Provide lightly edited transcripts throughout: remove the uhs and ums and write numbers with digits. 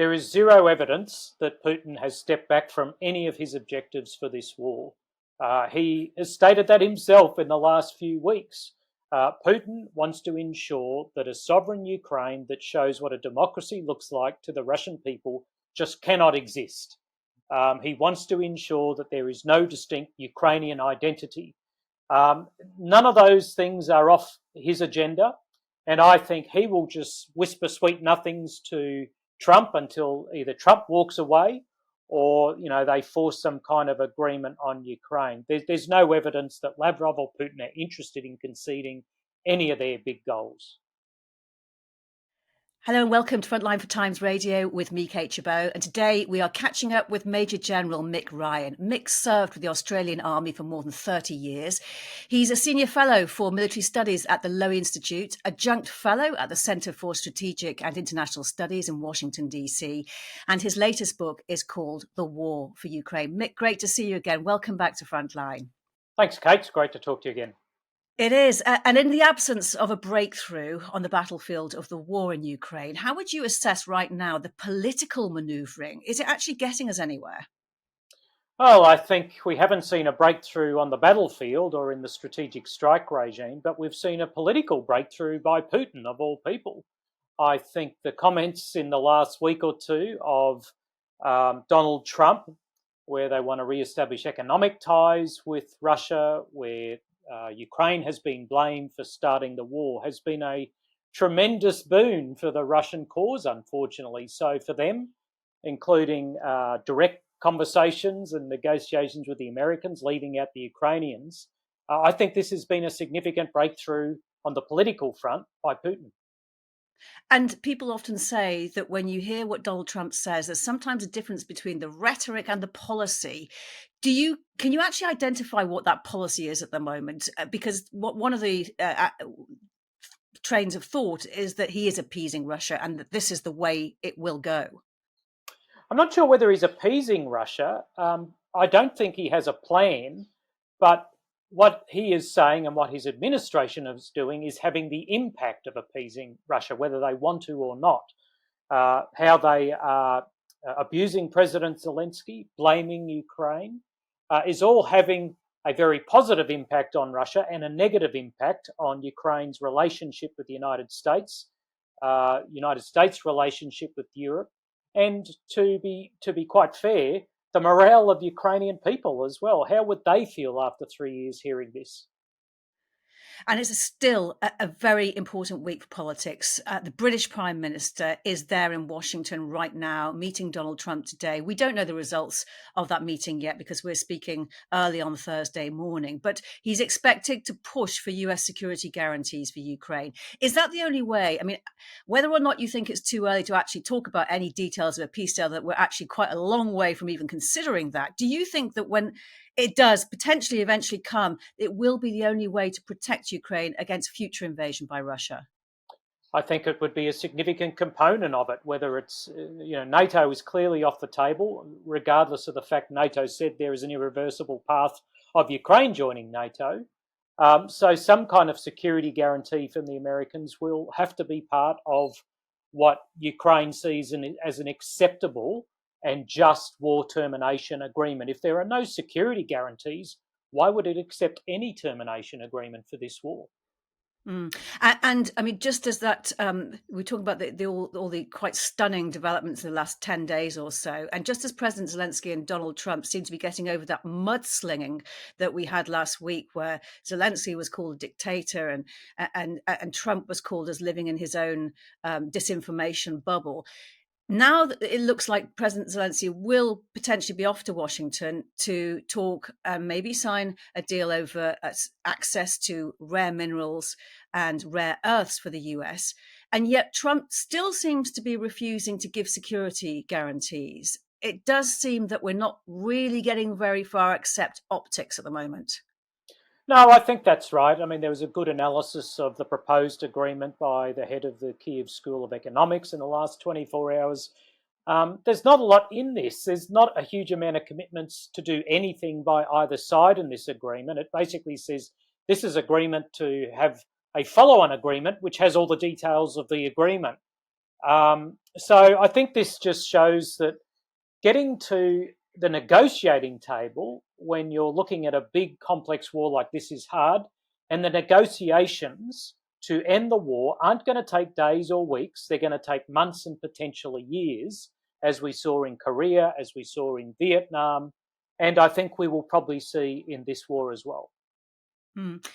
There is zero evidence that Putin has stepped back from any of his objectives for this war. He has stated that himself in the last few weeks. Putin wants to ensure that a sovereign Ukraine that shows what a democracy looks like to the Russian people just cannot exist. He wants to ensure that there is no distinct Ukrainian identity. None of those things are off his agenda, and I think he will just whisper sweet nothings to Trump until either Trump walks away or, they force some kind of agreement on Ukraine. There's no evidence that Lavrov or Putin are interested in conceding any of their big goals. Hello and welcome to Frontline for Times Radio with me, Kate Chabot. And today we are catching up with Major General Mick Ryan. Mick served with the Australian Army for more than 30 years. He's a senior fellow for military studies at the Lowy Institute, adjunct fellow at the Centre for Strategic and International Studies in Washington, D.C. And his latest book is called The War for Ukraine. Mick, great to see you again. Welcome back to Frontline. Thanks, Kate. It's great to talk to you again. It is. And in the absence of a breakthrough on the battlefield of the war in Ukraine, how would you assess right now the political manoeuvring? Is it actually getting us anywhere? Well, I think we haven't seen a breakthrough on the battlefield or in the strategic strike regime, but we've seen a political breakthrough by Putin, of all people. I think the comments in the last week or two of Donald Trump, where they want to re-establish economic ties with Russia, where Ukraine has been blamed for starting the war, has been a tremendous boon for the Russian cause, unfortunately. So for them, including direct conversations and negotiations with the Americans, leaving out the Ukrainians, I think this has been a significant breakthrough on the political front by Putin. And people often say that when you hear what Donald Trump says, there's sometimes a difference between the rhetoric and the policy. Can you actually identify what that policy is at the moment? Because one of the trains of thought is that he is appeasing Russia and that this is the way it will go. I'm not sure whether he's appeasing Russia. I don't think he has a plan, but what he is saying and what his administration is doing is having the impact of appeasing Russia, whether they want to or not. How they are abusing President Zelensky, blaming Ukraine, is all having a very positive impact on Russia and a negative impact on Ukraine's relationship with the United States relationship with Europe, and to be quite fair, the morale of Ukrainian people as well. How would they feel after 3 years hearing this? And it's still a very important week for politics. The British Prime Minister is there in Washington right now, meeting Donald Trump today. We don't know the results of that meeting yet because we're speaking early on Thursday morning, but he's expected to push for US security guarantees for Ukraine. Is that the only way? I mean, whether or not you think it's too early to actually talk about any details of a peace deal, that we're actually quite a long way from even considering that, do you think that when it does potentially eventually come, it will be the only way to protect Ukraine against future invasion by Russia? I think it would be a significant component of it, whether it's, NATO is clearly off the table, regardless of the fact NATO said there is an irreversible path of Ukraine joining NATO. So some kind of security guarantee from the Americans will have to be part of what Ukraine sees as an acceptable and just war termination agreement. If there are no security guarantees, why would it accept any termination agreement for this war? And I mean, just as that, we talk about all the quite stunning developments in the last 10 days or so, and just as President Zelensky and Donald Trump seem to be getting over that mudslinging that we had last week, where Zelensky was called a dictator and Trump was called as living in his own disinformation bubble. Now that it looks like President Zelensky will potentially be off to Washington to talk and maybe sign a deal over access to rare minerals and rare earths for the US. And yet Trump still seems to be refusing to give security guarantees. It does seem that we're not really getting very far except optics at the moment. No, I think that's right. I mean, there was a good analysis of the proposed agreement by the head of the Kiev School of Economics in the last 24 hours. There's not a lot in this. There's not a huge amount of commitments to do anything by either side in this agreement. It basically says this is agreement to have a follow-on agreement, which has all the details of the agreement. So I think this just shows that getting to the negotiating table when you're looking at a big complex war like this is hard, and the negotiations to end the war aren't going to take days or weeks. They're going to take months and potentially years, as we saw in Korea, as we saw in Vietnam, and I think we will probably see in this war as well. Mm.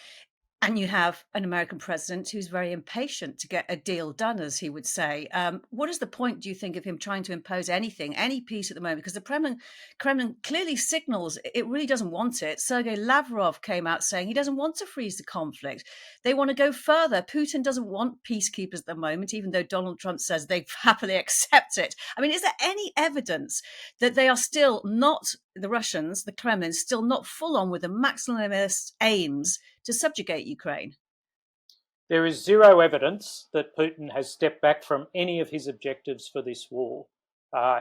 And you have an American president who's very impatient to get a deal done, as he would say. What is the point, do you think, of him trying to impose anything, any peace at the moment? Because the Kremlin clearly signals it really doesn't want it. Sergei Lavrov came out saying he doesn't want to freeze the conflict. They want to go further. Putin doesn't want peacekeepers at the moment, even though Donald Trump says they happily accept it. I mean, is there any evidence that they are still not, the Russians, the Kremlin, still not full on with the maximalist aims to subjugate Ukraine? There is zero evidence that Putin has stepped back from any of his objectives for this war.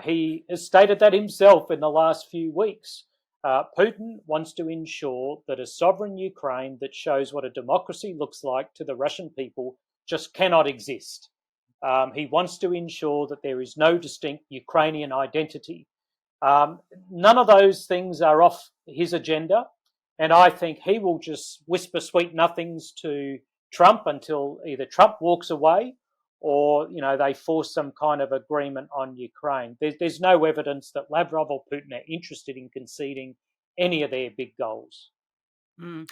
He has stated that himself in the last few weeks. Putin wants to ensure that a sovereign Ukraine that shows what a democracy looks like to the Russian people just cannot exist. He wants to ensure that there is no distinct Ukrainian identity. None of those things are off his agenda. And I think he will just whisper sweet nothings to Trump until either Trump walks away or, they force some kind of agreement on Ukraine. There's no evidence that Lavrov or Putin are interested in conceding any of their big goals. Mm.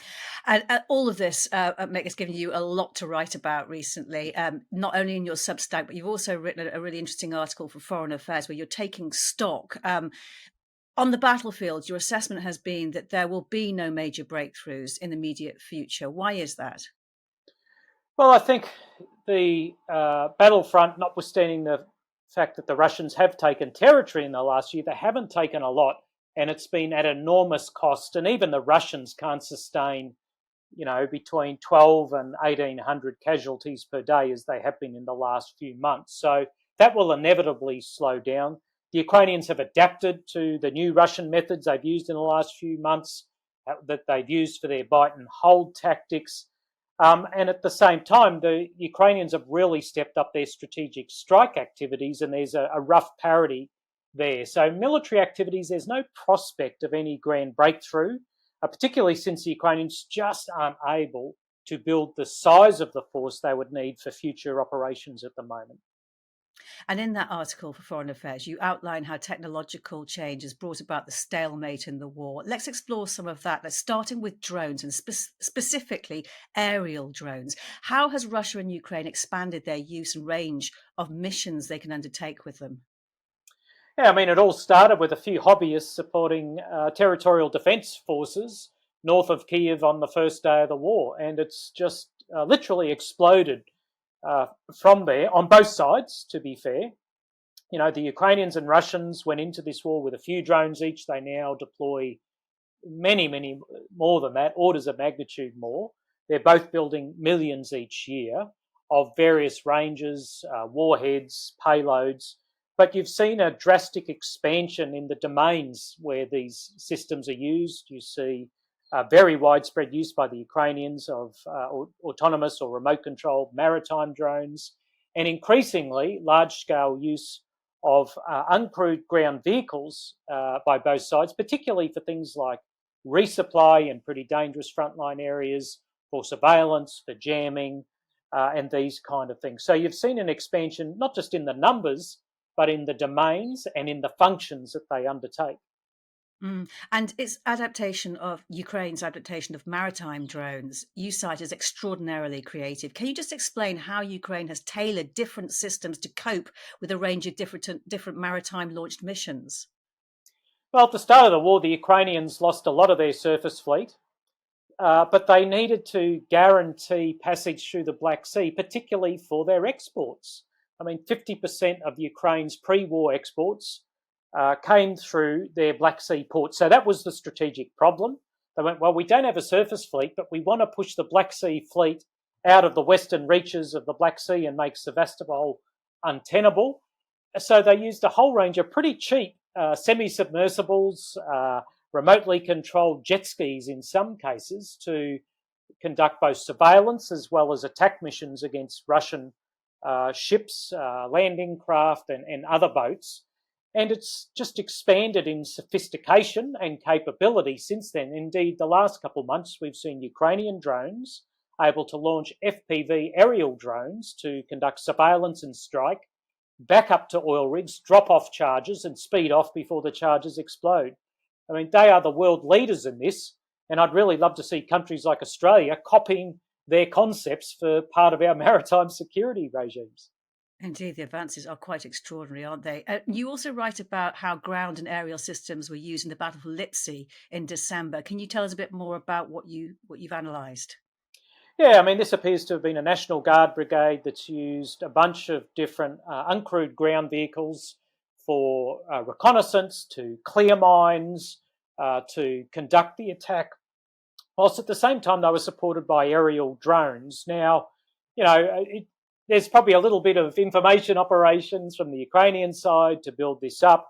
And all of this, Mick, has given you a lot to write about recently, not only in your Substack, but you've also written a really interesting article for Foreign Affairs where you're taking stock. On the battlefield, your assessment has been that there will be no major breakthroughs in the immediate future. Why is that? Well, I think the battlefront, notwithstanding the fact that the Russians have taken territory in the last year, they haven't taken a lot, and it's been at enormous cost. And even the Russians can't sustain, between 12 and 1,800 casualties per day as they have been in the last few months. So that will inevitably slow down. The Ukrainians have adapted to the new Russian methods they've used in the last few months, that they've used for their bite and hold tactics. And at the same time, the Ukrainians have really stepped up their strategic strike activities, and there's a rough parity there. So military activities, there's no prospect of any grand breakthrough, particularly since the Ukrainians just aren't able to build the size of the force they would need for future operations at the moment. And in that article for Foreign Affairs, you outline how technological change has brought about the stalemate in the war. Let's explore some of that. Let's starting with drones and specifically aerial drones. How has Russia and Ukraine expanded their use and range of missions they can undertake with them? Yeah, I mean, it all started with a few hobbyists supporting territorial defence forces north of Kiev on the first day of the war, and it's just literally exploded from there on both sides, to be fair. The Ukrainians and Russians went into this war with a few drones each. They now deploy many, many more than that, orders of magnitude more. They're both building millions each year of various ranges, warheads, payloads. But you've seen a drastic expansion in the domains where these systems are used. You see very widespread use by the Ukrainians of autonomous or remote-controlled maritime drones, and increasingly large-scale use of uncrewed ground vehicles by both sides, particularly for things like resupply in pretty dangerous frontline areas, for surveillance, for jamming, and these kind of things. So you've seen an expansion, not just in the numbers, but in the domains and in the functions that they undertake. And its Ukraine's adaptation of maritime drones, you cite as extraordinarily creative. Can you just explain how Ukraine has tailored different systems to cope with a range of different maritime launched missions? Well, at the start of the war, the Ukrainians lost a lot of their surface fleet, but they needed to guarantee passage through the Black Sea, particularly for their exports. I mean, 50% of Ukraine's pre-war exports came through their Black Sea ports. So that was the strategic problem. They went, well, we don't have a surface fleet, but we want to push the Black Sea fleet out of the western reaches of the Black Sea and make Sevastopol untenable. So they used a whole range of pretty cheap semi-submersibles, remotely controlled jet skis in some cases, to conduct both surveillance as well as attack missions against Russian ships, landing craft, and other boats. And it's just expanded in sophistication and capability since then. Indeed, the last couple of months, we've seen Ukrainian drones able to launch FPV aerial drones to conduct surveillance and strike, back up to oil rigs, drop off charges, and speed off before the charges explode. I mean, they are the world leaders in this, and I'd really love to see countries like Australia copying their concepts for part of our maritime security regimes. Indeed, the advances are quite extraordinary, aren't they? You also write about how ground and aerial systems were used in the Battle for Lipsy in December. Can you tell us a bit more about what you've analysed? Yeah, I mean, this appears to have been a National Guard brigade that's used a bunch of different uncrewed ground vehicles for reconnaissance, to clear mines, to conduct the attack, whilst at the same time they were supported by aerial drones. Now, you know, there's probably a little bit of information operations from the Ukrainian side to build this up,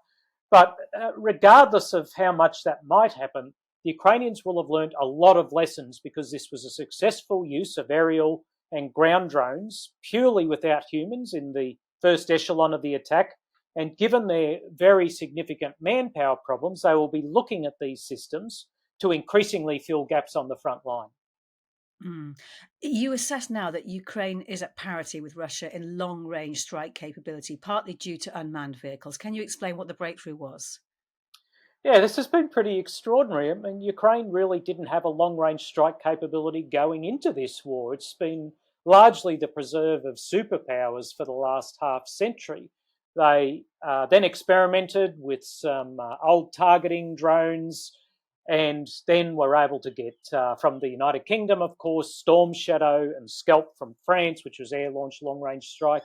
but regardless of how much that might happen, the Ukrainians will have learned a lot of lessons because this was a successful use of aerial and ground drones purely without humans in the first echelon of the attack. And given their very significant manpower problems, they will be looking at these systems to increasingly fill gaps on the front line. Mm. You assess now that Ukraine is at parity with Russia in long range strike capability, partly due to unmanned vehicles. Can you explain what the breakthrough was? Yeah, this has been pretty extraordinary. I mean, Ukraine really didn't have a long range strike capability going into this war. It's been largely the preserve of superpowers for the last half century. They then experimented with some old targeting drones and then were able to get from the United Kingdom, of course, Storm Shadow and Scalp from France, which was air launched long range strike.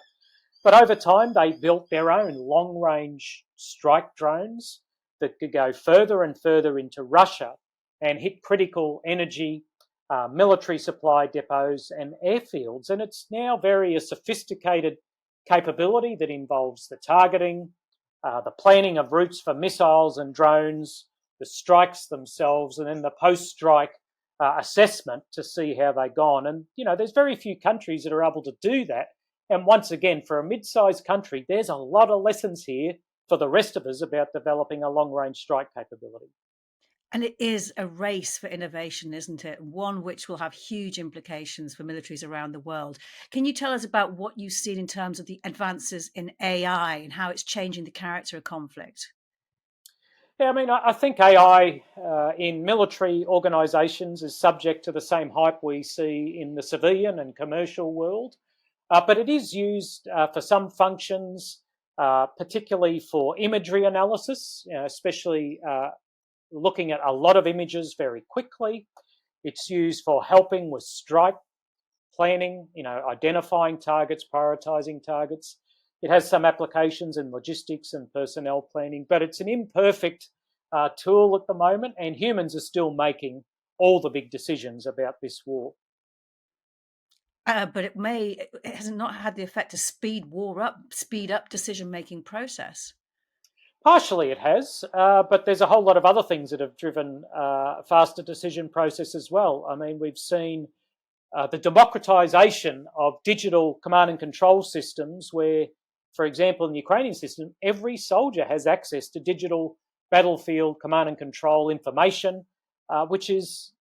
But over time, they built their own long range strike drones that could go further and further into Russia and hit critical energy, military supply depots, and airfields. And it's now very a sophisticated capability that involves the targeting, the planning of routes for missiles and drones, the strikes themselves, and then the post-strike assessment to see how they've gone. And, you know, there's very few countries that are able to do that. And once again, for a mid-sized country, there's a lot of lessons here for the rest of us about developing a long-range strike capability. And it is a race for innovation, isn't it? One which will have huge implications for militaries around the world. Can you tell us about what you've seen in terms of the advances in AI and how it's changing the character of conflict? Yeah, I mean, I think AI in military organisations is subject to the same hype we see in the civilian and commercial world, but it is used for some functions, particularly for imagery analysis, you know, especially looking at a lot of images very quickly. It's used for helping with strike planning, you know, identifying targets, prioritising targets. It has some applications in logistics and personnel planning, but it's an imperfect tool at the moment, and humans are still making all the big decisions about this war. But it has not had the effect to speed up decision making process. Partially it has, but there's a whole lot of other things that have driven faster decision process as well. I mean, we've seen the democratization of digital command and control systems where, for example, in the Ukrainian system, every soldier has access to digital battlefield command and control information, which is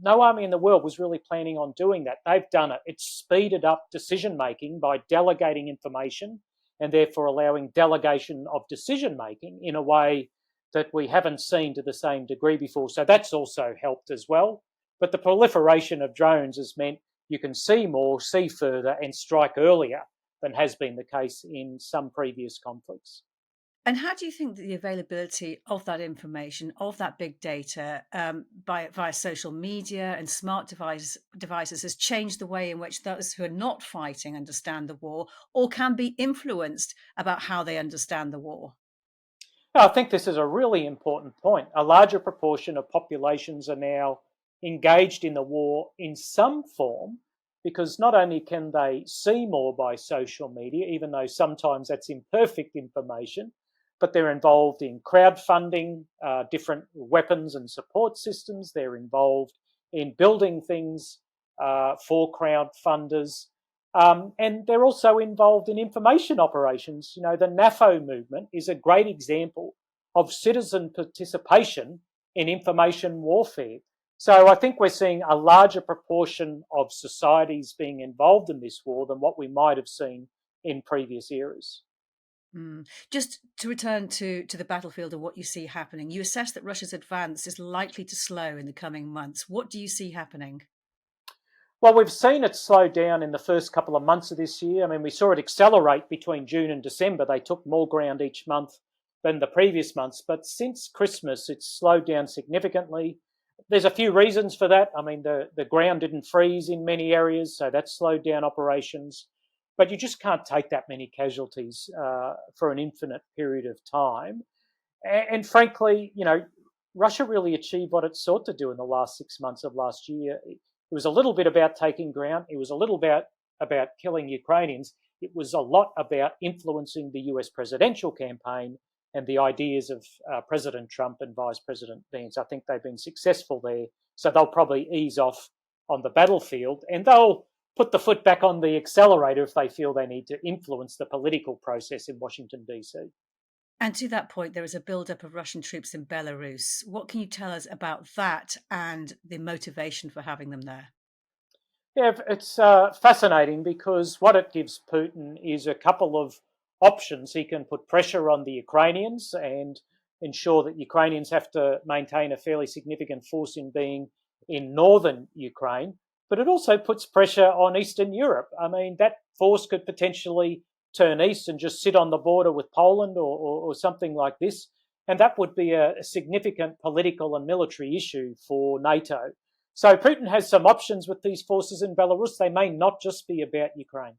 no army in the world was really planning on doing that. They've done it. It's speeded up decision making by delegating information and therefore allowing delegation of decision making in a way that we haven't seen to the same degree before. So that's also helped as well. But the proliferation of drones has meant you can see more, see further, and strike earlier than has been the case in some previous conflicts. And how do you think that the availability of that information, of that big data, via social media and devices, has changed the way in which those who are not fighting understand the war, or can be influenced about how they understand the war? I think this is a really important point. A larger proportion of populations are now engaged in the war in some form because not only can they see more by social media, even though sometimes that's imperfect information, but they're involved in crowdfunding different weapons and support systems. They're involved in building things for crowdfunders. And they're also involved in information operations. You know, the NAFO movement is a great example of citizen participation in information warfare. So I think we're seeing a larger proportion of societies being involved in this war than what we might have seen in previous eras. Just to return to the battlefield and what you see happening, you assess that Russia's advance is likely to slow in the coming months. What do you see happening? Well, we've seen it slow down in the first couple of months of this year. I mean, we saw it accelerate between June and December. They took more ground each month than the previous months. But since Christmas, it's slowed down significantly. There's a few reasons for that. I mean, the ground didn't freeze in many areas, so that slowed down operations. But you just can't take that many casualties for an infinite period of time. And frankly, you know, Russia really achieved what it sought to do in the last 6 months of last year. It was a little bit about taking ground. It was a little bit about killing Ukrainians. It was a lot about influencing the US presidential campaign and the ideas of President Trump and Vice President Vance. I think they've been successful there. So they'll probably ease off on the battlefield, and they'll put the foot back on the accelerator if they feel they need to influence the political process in Washington, D.C. And to that point, there is a buildup of Russian troops in Belarus. What can you tell us about that and the motivation for having them there? Yeah, it's fascinating because what it gives Putin is a couple of options. He can put pressure on the Ukrainians and ensure that Ukrainians have to maintain a fairly significant force in being in northern Ukraine, but it also puts pressure on Eastern Europe. I mean, that force could potentially turn east and just sit on the border with Poland or something like this, and that would be a significant political and military issue for NATO. So Putin has some options with these forces in Belarus. They may not just be about Ukraine.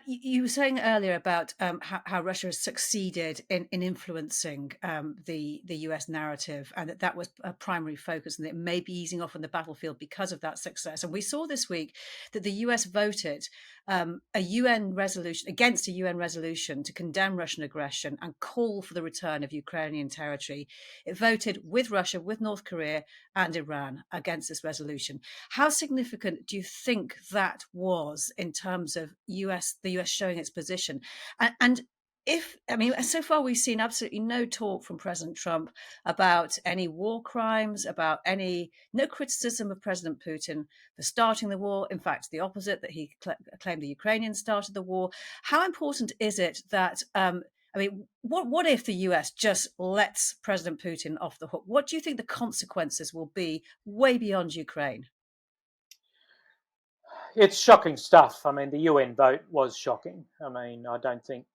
You were saying earlier about how Russia has succeeded in influencing the US narrative, and that was a primary focus, and it may be easing off on the battlefield because of that success. And we saw this week that the US voted a UN resolution against a UN resolution to condemn Russian aggression and call for the return of Ukrainian territory. It voted with Russia, with North Korea, and Iran against this resolution. How significant do you think that was in terms of the US showing its position? And if, I mean, so far we've seen absolutely no talk from President Trump about any war crimes, no criticism of President Putin for starting the war. In fact, the opposite, that he claimed the Ukrainians started the war. How important is it that, what if the US just lets President Putin off the hook? What do you think the consequences will be way beyond Ukraine? It's shocking stuff. I mean, the UN vote was shocking. I mean, I don't think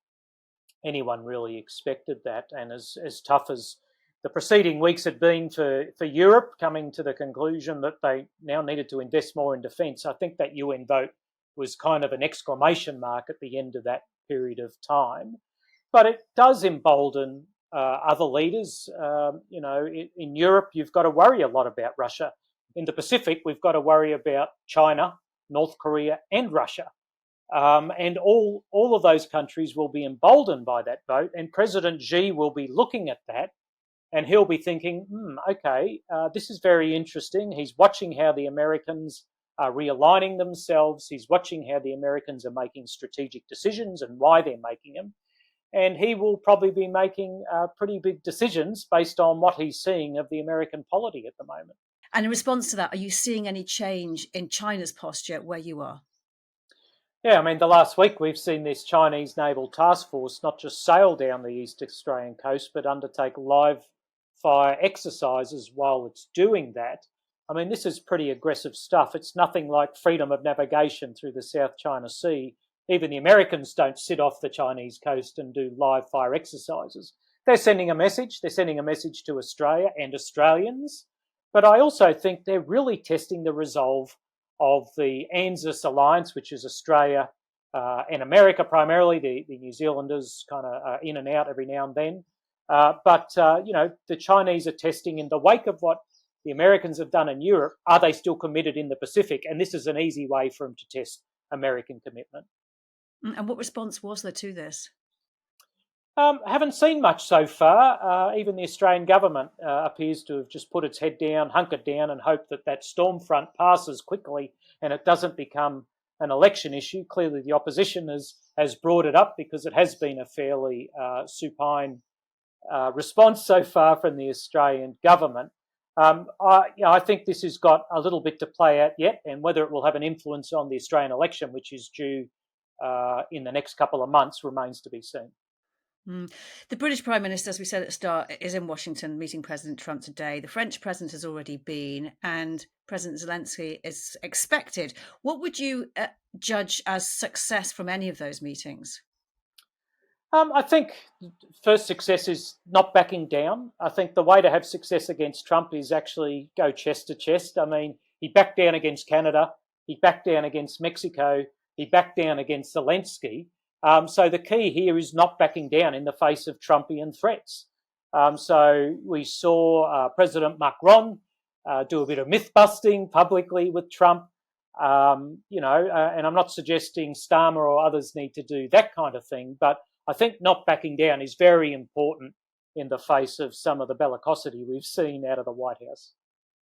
anyone really expected that. And as tough as the preceding weeks had been for Europe, coming to the conclusion that they now needed to invest more in defence, I think that UN vote was kind of an exclamation mark at the end of that period of time. But it does embolden other leaders. In Europe, you've got to worry a lot about Russia. In the Pacific, we've got to worry about China, North Korea, and Russia. And all of those countries will be emboldened by that vote, and President Xi will be looking at that, and he'll be thinking, okay, this is very interesting. He's watching how the Americans are realigning themselves. He's watching how the Americans are making strategic decisions and why they're making them. And he will probably be making pretty big decisions based on what he's seeing of the American polity at the moment. And in response to that, are you seeing any change in China's posture where you are? Yeah, I mean, the last week we've seen this Chinese naval task force not just sail down the East Australian coast, but undertake live fire exercises while it's doing that. I mean, this is pretty aggressive stuff. It's nothing like freedom of navigation through the South China Sea. Even the Americans don't sit off the Chinese coast and do live fire exercises. They're sending a message. They're sending a message to Australia and Australians. But I also think they're really testing the resolve of the ANZUS alliance, which is Australia and America primarily. The New Zealanders kind of are in and out every now and then. But the Chinese are testing in the wake of what the Americans have done in Europe. Are they still committed in the Pacific? And this is an easy way for them to test American commitment. And what response was there to this? Haven't seen much so far. Even the Australian government appears to have just put its head down, hunkered down, and hoped that storm front passes quickly and it doesn't become an election issue. Clearly, the opposition has brought it up because it has been a fairly supine response so far from the Australian government. I think this has got a little bit to play out yet, and whether it will have an influence on the Australian election, which is due in the next couple of months, remains to be seen. The British Prime Minister, as we said at the start, is in Washington meeting President Trump today. The French president has already been, and President Zelensky is expected. What would you judge as success from any of those meetings? I think first success is not backing down. I think the way to have success against Trump is actually go chest to chest. I mean, he backed down against Canada, he backed down against Mexico, he backed down against Zelensky. So the key here is not backing down in the face of Trumpian threats. So we saw President Macron do a bit of myth busting publicly with Trump. And I'm not suggesting Starmer or others need to do that kind of thing, but I think not backing down is very important in the face of some of the bellicosity we've seen out of the White House.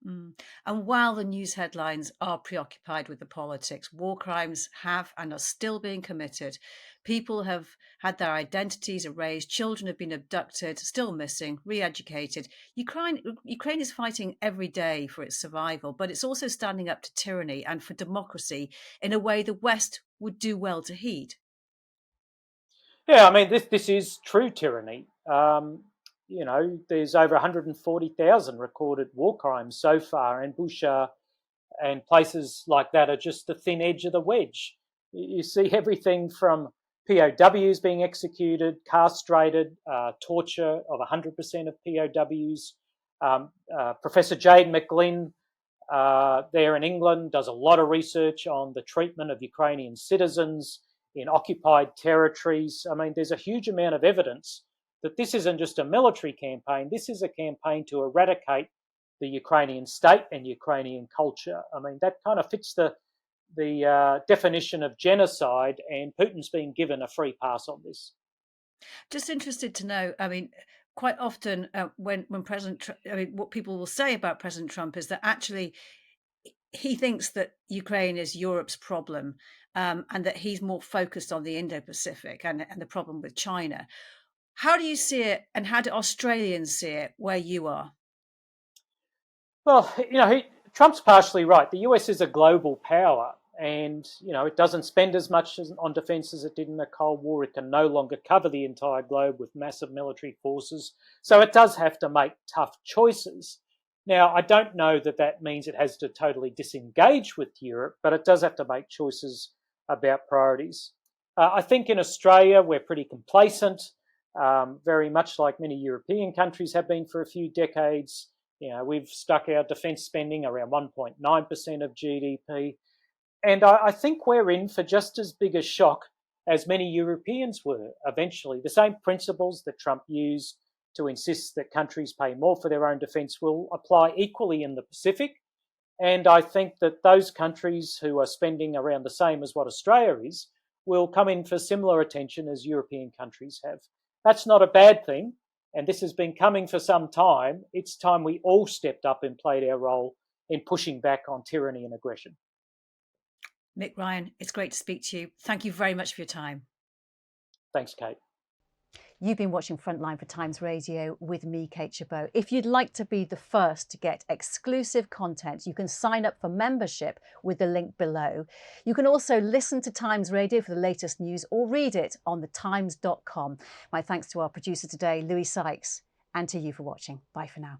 And while the news headlines are preoccupied with the politics, war crimes have and are still being committed. People have had their identities erased, children have been abducted, still missing, re-educated. Ukraine is fighting every day for its survival, but it's also standing up to tyranny and for democracy in a way the West would do well to heed. Yeah, I mean, this is true tyranny. There's over 140,000 recorded war crimes so far, and Bucha and places like that are just the thin edge of the wedge. You see everything from POWs being executed, castrated, torture of 100% of POWs. Professor Jade McGlynn there in England does a lot of research on the treatment of Ukrainian citizens in occupied territories. I mean, there's a huge amount of evidence that this isn't just a military campaign, this is a campaign to eradicate the Ukrainian state and Ukrainian culture. I mean, that kind of fits the definition of genocide, and Putin's been given a free pass on this. Just interested to know, I mean, quite often when President Trump, what people will say about President Trump is that actually he thinks that Ukraine is Europe's problem, and that he's more focused on the Indo-Pacific and the problem with China. How do you see it, and how do Australians see it where you are? Well, Trump's partially right. The US is a global power, and it doesn't spend as much on defence as it did in the Cold War. It can no longer cover the entire globe with massive military forces, so it does have to make tough choices. Now, I don't know that means it has to totally disengage with Europe, but it does have to make choices about priorities. I think in Australia we're pretty complacent, very much like many European countries have been for a few decades. We've stuck our defence spending around 1.9% of GDP. And I think we're in for just as big a shock as many Europeans were eventually. The same principles that Trump used to insist that countries pay more for their own defence will apply equally in the Pacific. And I think that those countries who are spending around the same as what Australia is will come in for similar attention as European countries have. That's not a bad thing, and this has been coming for some time. It's time we all stepped up and played our role in pushing back on tyranny and aggression. Mick Ryan, it's great to speak to you. Thank you very much for your time. Thanks, Kate. You've been watching Frontline for Times Radio with me, Kate Chabot. If you'd like to be the first to get exclusive content, you can sign up for membership with the link below. You can also listen to Times Radio for the latest news or read it on thetimes.com. My thanks to our producer today, Louis Sykes, and to you for watching. Bye for now.